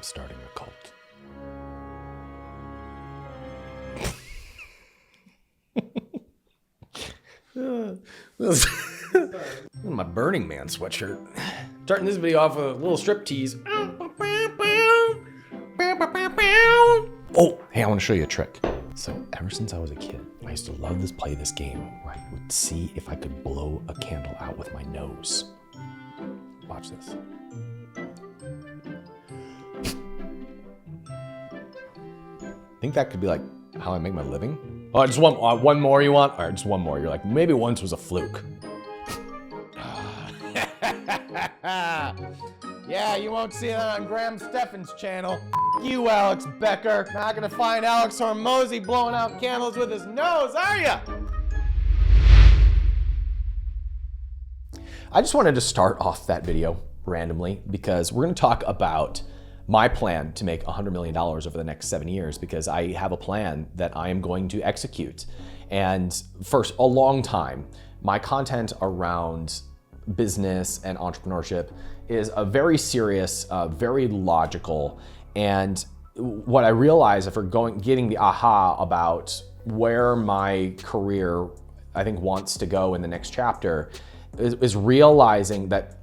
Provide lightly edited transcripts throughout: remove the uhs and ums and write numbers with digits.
starting a cult. My Burning Man sweatshirt. Starting this video off with a little strip tease. Oh, hey, I want to show you a trick. So ever since I was a kid, I used to love play this game where I would see if I could blow a candle out with my nose. Watch this. Think that could be like how I make my living? Oh, just one more you want? All right, just one more. You're like, maybe once was a fluke. Yeah, you won't see that on Graham Stephan's channel. You, Alex Becker. Not gonna find Alex Hormozy blowing out candles with his nose, are ya? I just wanted to start off that video randomly because we're gonna talk about my plan to make $100 million over the next 7 years, because I have a plan that I am going to execute. And for a long time, my content around business and entrepreneurship is a very serious, very logical. And what I realize if we're getting the aha about where my career, I think, wants to go in the next chapter is realizing that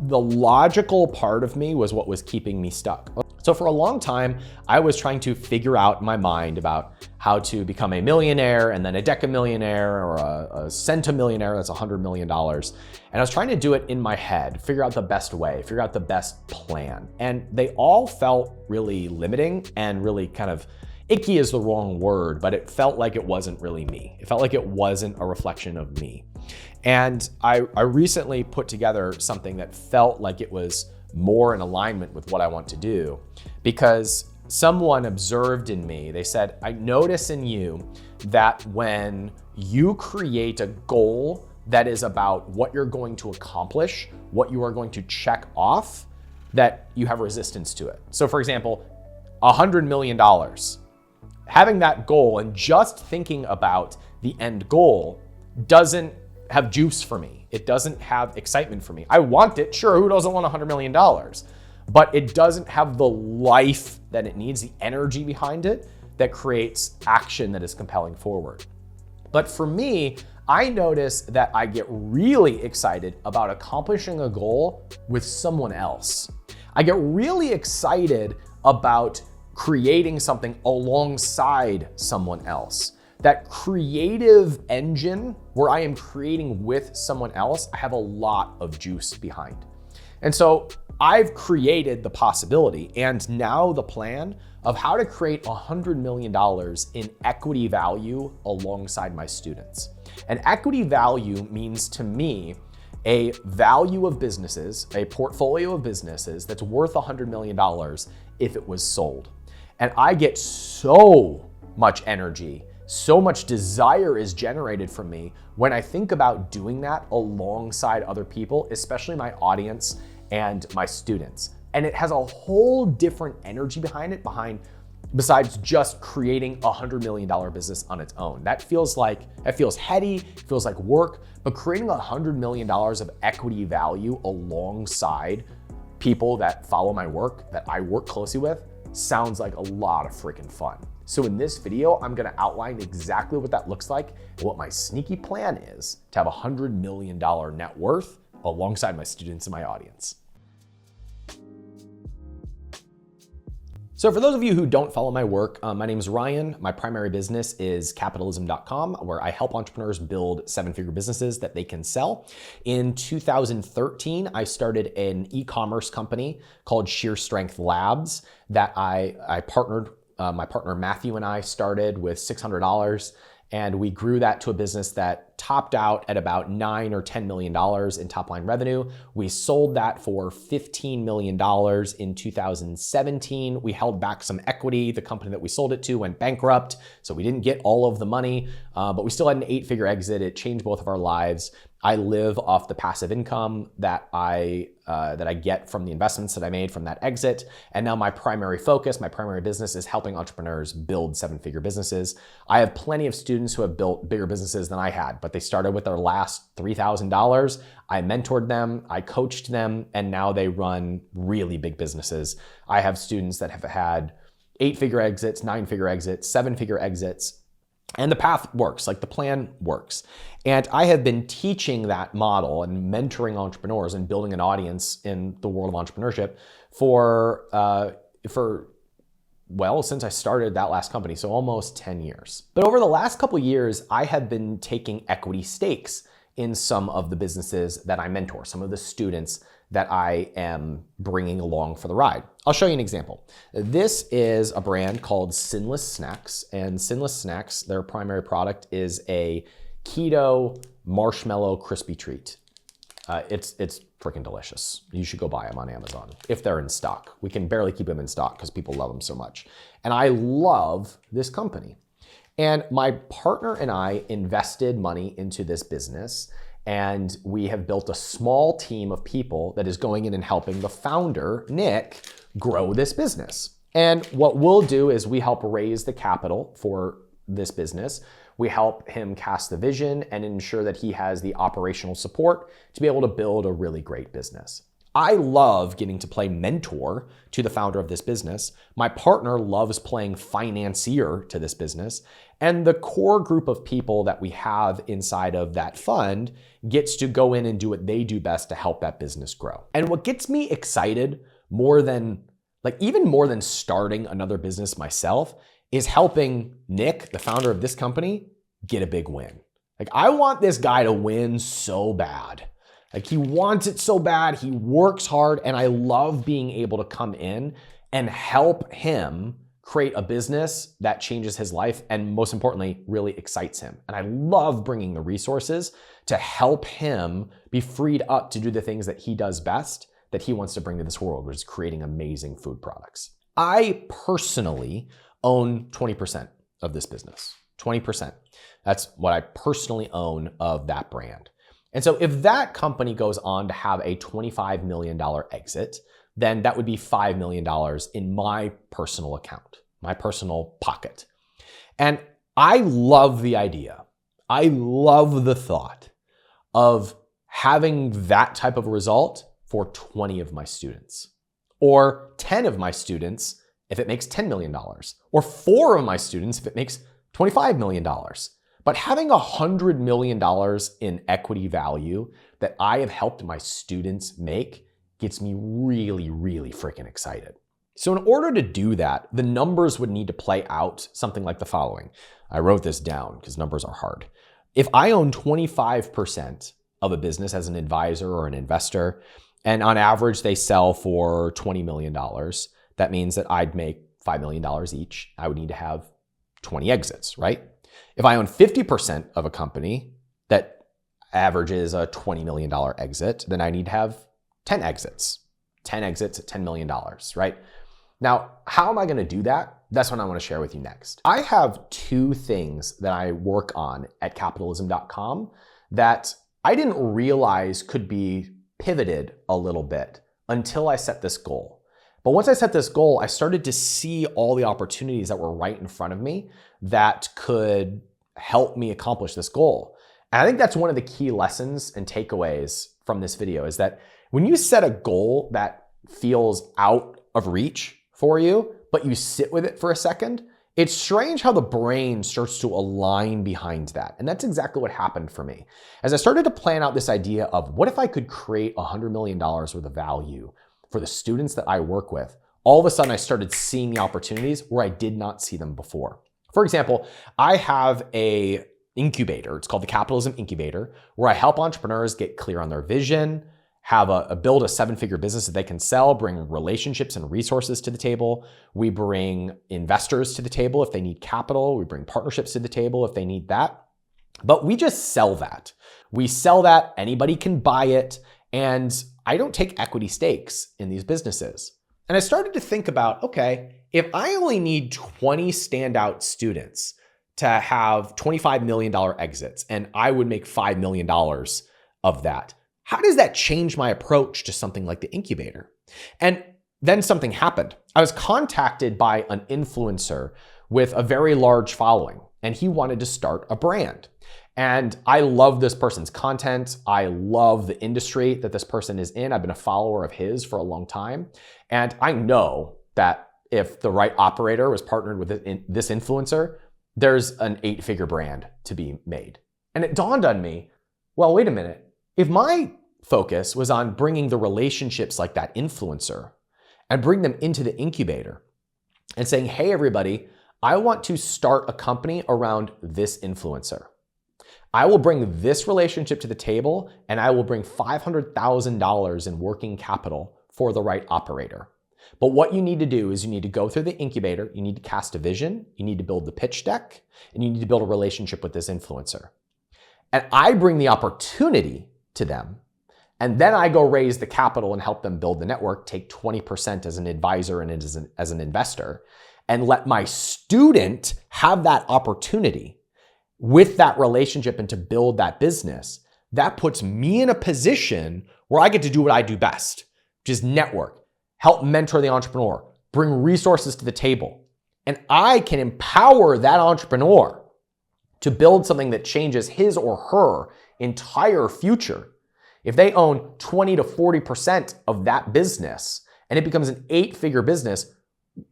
the logical part of me was what was keeping me stuck. So for a long time, I was trying to figure out in my mind about how to become a millionaire and then a decamillionaire or a centimillionaire, that's $100 million. And I was trying to do it in my head, figure out the best way, figure out the best plan. And they all felt really limiting and really kind of icky is the wrong word, but it felt like it wasn't really me. It felt like it wasn't a reflection of me. And I recently put together something that felt like it was more in alignment with what I want to do, because someone observed in me, they said, I notice in you that when you create a goal that is about what you're going to accomplish, what you are going to check off, that you have resistance to it. So for example, $100 million. Having that goal and just thinking about the end goal doesn't have juice for me. It doesn't have excitement for me. I want it, sure, who doesn't want $100 million? But it doesn't have the life that it needs, the energy behind it that creates action that is compelling forward. But for me, I notice that I get really excited about accomplishing a goal with someone else. I get really excited about creating something alongside someone else. That creative engine where I am creating with someone else, I have a lot of juice behind. And so I've created the possibility and now the plan of how to create $100 million in equity value alongside my students. And equity value means to me a value of businesses, a portfolio of businesses that's worth $100 million if it was sold. And I get so much energy, so much desire is generated from me when I think about doing that alongside other people, especially my audience and my students. And it has a whole different energy behind it, besides just creating a $100 million business on its own. That feels heady, it feels like work, but creating $100 million of equity value alongside people that follow my work, that I work closely with, sounds like a lot of freaking fun. So in this video, I'm gonna outline exactly what that looks like and what my sneaky plan is to have $100 million net worth alongside my students and my audience. So for those of you who don't follow my work, my name is Ryan. My primary business is capitalism.com, where I help entrepreneurs build seven-figure businesses that they can sell. In 2013, I started an e-commerce company called Sheer Strength Labs that I partnered, my partner Matthew and I started with $600. And we grew that to a business that topped out at about $9 or $10 million in top line revenue. We sold that for $15 million in 2017. We held back some equity. The company that we sold it to went bankrupt, so we didn't get all of the money, but we still had an 8-figure exit. It changed both of our lives. I live off the passive income that I get from the investments that I made from that exit. And now my primary focus, my primary business is helping entrepreneurs build seven-figure businesses. I have plenty of students students who have built bigger businesses than I had, but they started with their last $3,000. I mentored them, I coached them, and now they run really big businesses. I have students that have had 8-figure exits, 9-figure exits, 7-figure exits, and the path works, like the plan works. And I have been teaching that model and mentoring entrepreneurs and building an audience in the world of entrepreneurship since I started that last company, so almost 10 years. But over the last couple of years, I have been taking equity stakes in some of the businesses that I mentor, some of the students that I am bringing along for the ride. I'll show you an example. This is a brand called Sinless Snacks, and Sinless Snacks, their primary product is a keto marshmallow crispy treat. It's freaking delicious. You should go buy them on Amazon if they're in stock. We can barely keep them in stock because people love them so much. And I love this company. And my partner and I invested money into this business, and we have built a small team of people that is going in and helping the founder, Nick, grow this business. And what we'll do is we help raise the capital for this business. We help him cast the vision and ensure that he has the operational support to be able to build a really great business. I love getting to play mentor to the founder of this business. My partner loves playing financier to this business. And the core group of people that we have inside of that fund gets to go in and do what they do best to help that business grow. And what gets me excited even more than starting another business myself is helping Nick, the founder of this company, get a big win. I want this guy to win so bad. He wants it so bad, he works hard, and I love being able to come in and help him create a business that changes his life and, most importantly, really excites him. And I love bringing the resources to help him be freed up to do the things that he does best, that he wants to bring to this world, which is creating amazing food products. I personally own 20% of this business. 20%. That's what I personally own of that brand. And so if that company goes on to have a $25 million exit, then that would be $5 million in my personal account, my personal pocket. And I love the idea. I love the thought of having that type of result for 20 of my students, or 10 of my students if it makes $10 million, or 4 of my students if it makes $25 million. But having $100 million in equity value that I have helped my students make gets me really, really freaking excited. So in order to do that, the numbers would need to play out something like the following. I wrote this down because numbers are hard. If I own 25% of a business as an advisor or an investor, and on average they sell for $20 million, that means that I'd make $5 million each. I would need to have 20 exits, right? If I own 50% of a company that averages a $20 million exit, then I need to have 10 exits. 10 exits at $10 million, right? Now, how am I going to do that? That's what I want to share with you next. I have 2 things that I work on at capitalism.com that I didn't realize could be pivoted a little bit until I set this goal. But once I set this goal, I started to see all the opportunities that were right in front of me that could help me accomplish this goal. And I think that's one of the key lessons and takeaways from this video is that when you set a goal that feels out of reach for you, but you sit with it for a second, it's strange how the brain starts to align behind that. And that's exactly what happened for me. As I started to plan out this idea of what if I could create $100 million worth of value for the students that I work with, all of a sudden I started seeing the opportunities where I did not see them before. For example, I have a incubator. It's called the Capitalism Incubator, where I help entrepreneurs get clear on their vision, build a 7-figure business that they can sell, bring relationships and resources to the table. We bring investors to the table if they need capital. We bring partnerships to the table if they need that. But we just sell that. We sell that, anybody can buy it, and I don't take equity stakes in these businesses. And I started to think about, okay, if I only need 20 standout students to have $25 million exits, and I would make $5 million of that, how does that change my approach to something like the incubator? And then something happened. I was contacted by an influencer with a very large following. and he wanted to start a brand. And I love this person's content. I love the industry that this person is in. I've been a follower of his for a long time. And I know that if the right operator was partnered with this influencer, there's an 8-figure brand to be made. And it dawned on me, well, wait a minute. If my focus was on bringing the relationships like that influencer and bring them into the incubator and saying, hey, everybody, I want to start a company around this influencer. I will bring this relationship to the table and I will bring $500,000 in working capital for the right operator. But what you need to do is you need to go through the incubator, you need to cast a vision, you need to build the pitch deck, and you need to build a relationship with this influencer. And I bring the opportunity to them, and then I go raise the capital and help them build the network, take 20% as an advisor and as an investor, and let my student have that opportunity with that relationship and to build that business. That puts me in a position where I get to do what I do best, which is network, help mentor the entrepreneur, bring resources to the table. And I can empower that entrepreneur to build something that changes his or her entire future. If they own 20 to 40% of that business and it becomes an 8-figure business,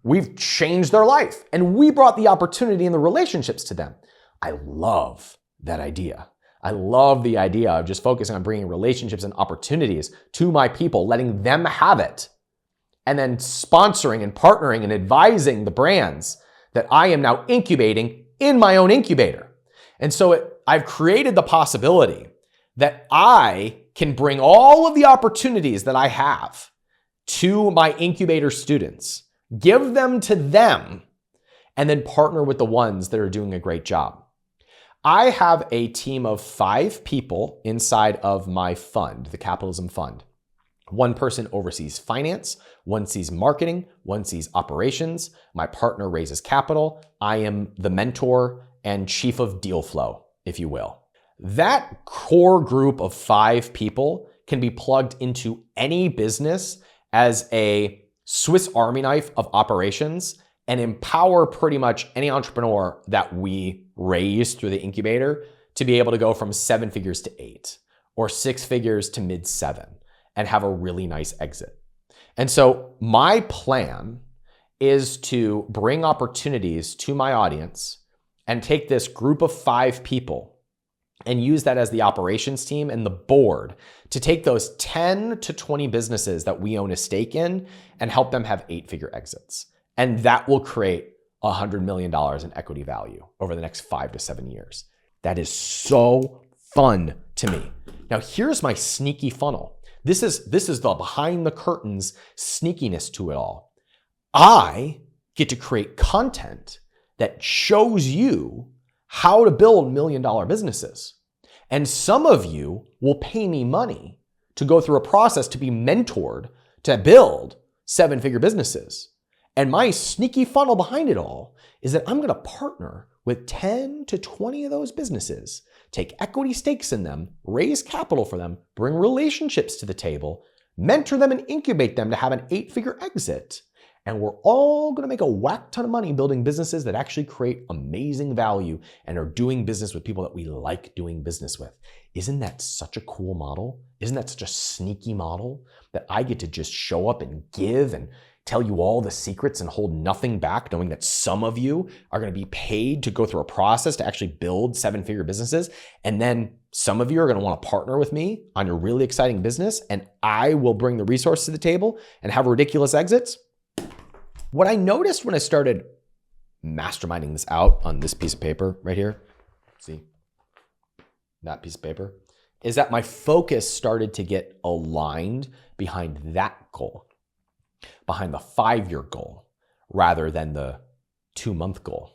we've changed their life and we brought the opportunity and the relationships to them. I love that idea. I love the idea of just focusing on bringing relationships and opportunities to my people, letting them have it, and then sponsoring and partnering and advising the brands that I am now incubating in my own incubator. And so I've created the possibility that I can bring all of the opportunities that I have to my incubator students, give them to them, and then partner with the ones that are doing a great job. I have a team of 5 people inside of my fund, the Capitalism Fund. One person oversees finance, one sees marketing, one sees operations. My partner raises capital. I am the mentor and chief of deal flow, if you will. That core group of 5 people can be plugged into any business as a Swiss Army knife of operations and empower pretty much any entrepreneur that we raise through the incubator to be able to go from 7 figures to 8 or 6 figures to mid 7 and have a really nice exit. And so my plan is to bring opportunities to my audience and take this group of 5 people and use that as the operations team and the board to take those 10 to 20 businesses that we own a stake in and help them have 8-figure exits. And that will create $100 million in equity value over the next 5 to 7 years. That is so fun to me. Now, here's my sneaky funnel. This is the behind the curtains sneakiness to it all. I get to create content that shows you how to build $1 million businesses. And some of you will pay me money to go through a process to be mentored to build 7-figure businesses. And my sneaky funnel behind it all is that I'm going to partner with 10 to 20 of those businesses, take equity stakes in them, raise capital for them, bring relationships to the table, mentor them and incubate them to have an 8-figure exit. And we're all going to make a whack ton of money building businesses that actually create amazing value and are doing business with people that we like doing business with. Isn't that such a cool model? Isn't that such a sneaky model that I get to just show up and give and tell you all the secrets and hold nothing back, knowing that some of you are going to be paid to go through a process to actually build 7-figure businesses. And then some of you are going to want to partner with me on your really exciting business, and I will bring the resources to the table and have ridiculous exits. What I noticed when I started masterminding this out on this piece of paper right here, see that piece of paper, is that my focus started to get aligned behind that goal, behind the 5-year goal, rather than the 2-month goal.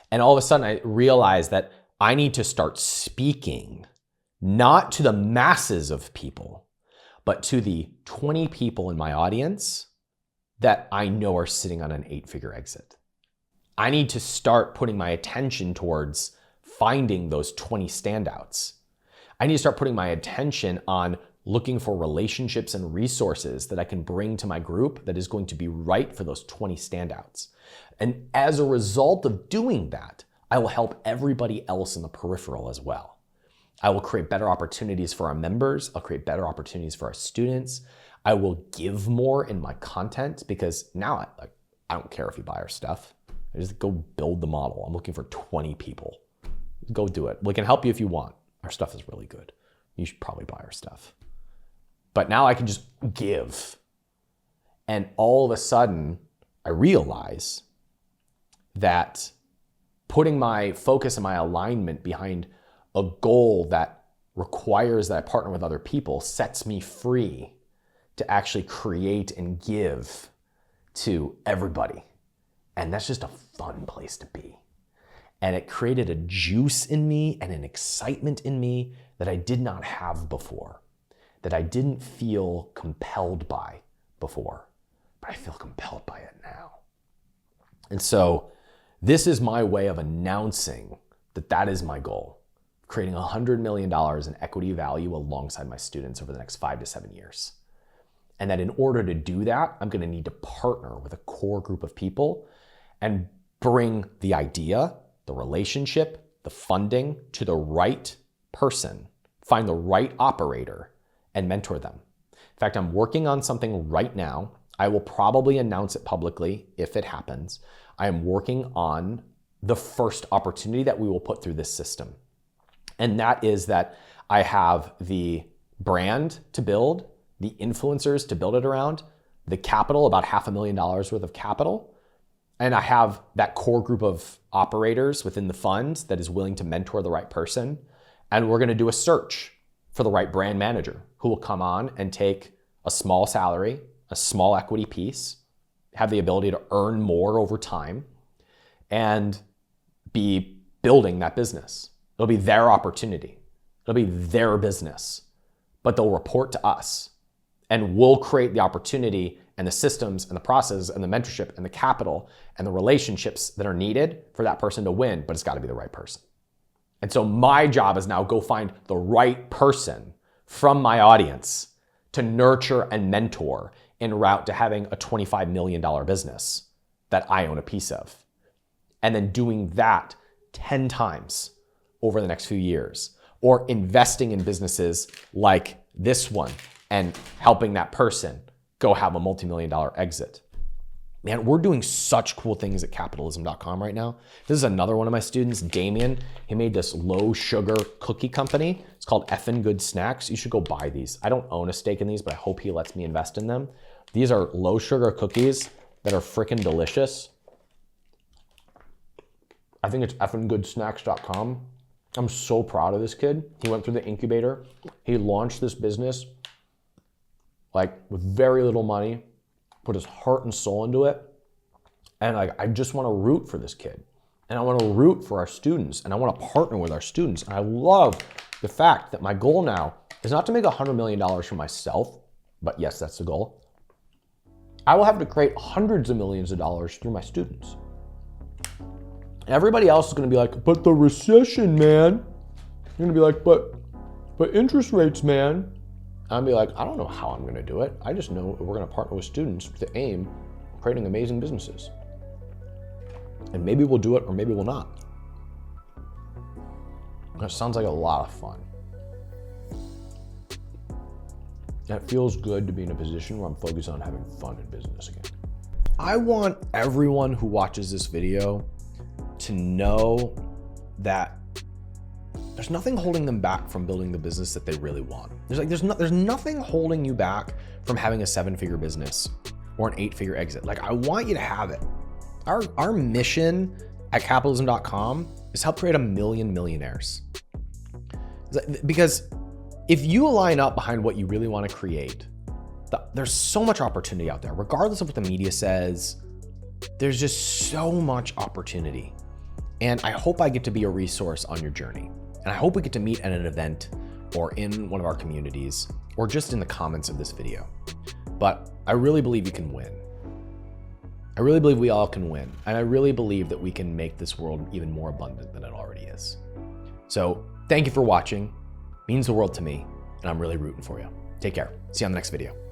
And all of a sudden I realized that I need to start speaking not to the masses of people, but to the 20 people in my audience that I know are sitting on an 8-figure exit. I need to start putting my attention towards finding those 20 standouts. I need to start putting my attention on looking for relationships and resources that I can bring to my group that is going to be right for those 20 standouts. And as a result of doing that, I will help everybody else in the peripheral as well. I will create better opportunities for our members. I'll create better opportunities for our students. I will give more in my content because now I don't care if you buy our stuff. I just go build the model. I'm looking for 20 people. Go do it. We can help you if you want. Our stuff is really good. You should probably buy our stuff. But now I can just give. And all of a sudden, I realize that putting my focus and my alignment behind a goal that requires that I partner with other people sets me free to actually create and give to everybody. And that's just a fun place to be. And it created a juice in me and an excitement in me that I did not have before, that I didn't feel compelled by before, but I feel compelled by it now. And so this is my way of announcing that that is my goal, creating $100 million in equity value alongside my students over the next 5 to 7 years. And that in order to do that, I'm gonna need to partner with a core group of people and bring the idea, the relationship, the funding to the right person, find the right operator, and mentor them. In fact, I'm working on something right now. I will probably announce it publicly if it happens. I am working on the first opportunity that we will put through this system. And that is that I have the brand to build, the influencers to build it around, the capital, about $500,000 worth of capital. And I have that core group of operators within the fund that is willing to mentor the right person. And we're gonna do a search for the right brand manager who will come on and take a small salary, a small equity piece, have the ability to earn more over time, and be building that business. It'll be their opportunity. It'll be their business, but they'll report to us. And we'll create the opportunity and the systems and the processes and the mentorship and the capital and the relationships that are needed for that person to win, but it's gotta be the right person. And so my job is now go find the right person from my audience to nurture and mentor en route to having a $25 million business that I own a piece of. And then doing that 10 times over the next few years, or investing in businesses like this one and helping that person go have a multi-million-dollar exit. Man, we're doing such cool things at capitalism.com right now. This is another one of my students, Damien. He made this low sugar cookie company. It's called Effin' Good Snacks. You should go buy these. I don't own a stake in these, but I hope he lets me invest in them. These are low sugar cookies that are freaking delicious. I think it's effingoodsnacks.com. I'm so proud of this kid. He went through the incubator. He launched this business with very little money, put his heart and soul into it. And I just want to root for this kid. And I want to root for our students. And I want to partner with our students. And I love the fact that my goal now is not to make $100 million for myself, but yes, that's the goal. I will have to create hundreds of millions of dollars through my students. And everybody else is going to be like, but the recession, man. You're going to be like, but interest rates, man. I'll be like, I don't know how I'm going to do it. I just know we're going to partner with students with the aim of creating amazing businesses. And maybe we'll do it or maybe we'll not. That sounds like a lot of fun. It feels good to be in a position where I'm focused on having fun in business again. I want everyone who watches this video to know that there's nothing holding them back from building the business that they really want. There's nothing holding you back from having a 7-figure business or an 8-figure exit. I want you to have it. Our mission at capitalism.com is help create 1 million millionaires. Because if you line up behind what you really want to create, there's so much opportunity out there, regardless of what the media says. There's just so much opportunity. And I hope I get to be a resource on your journey. And I hope we get to meet at an event or in one of our communities or just in the comments of this video. But I really believe you can win. I really believe we all can win. And I really believe that we can make this world even more abundant than it already is. So thank you for watching. It means the world to me. And I'm really rooting for you. Take care. See you on the next video.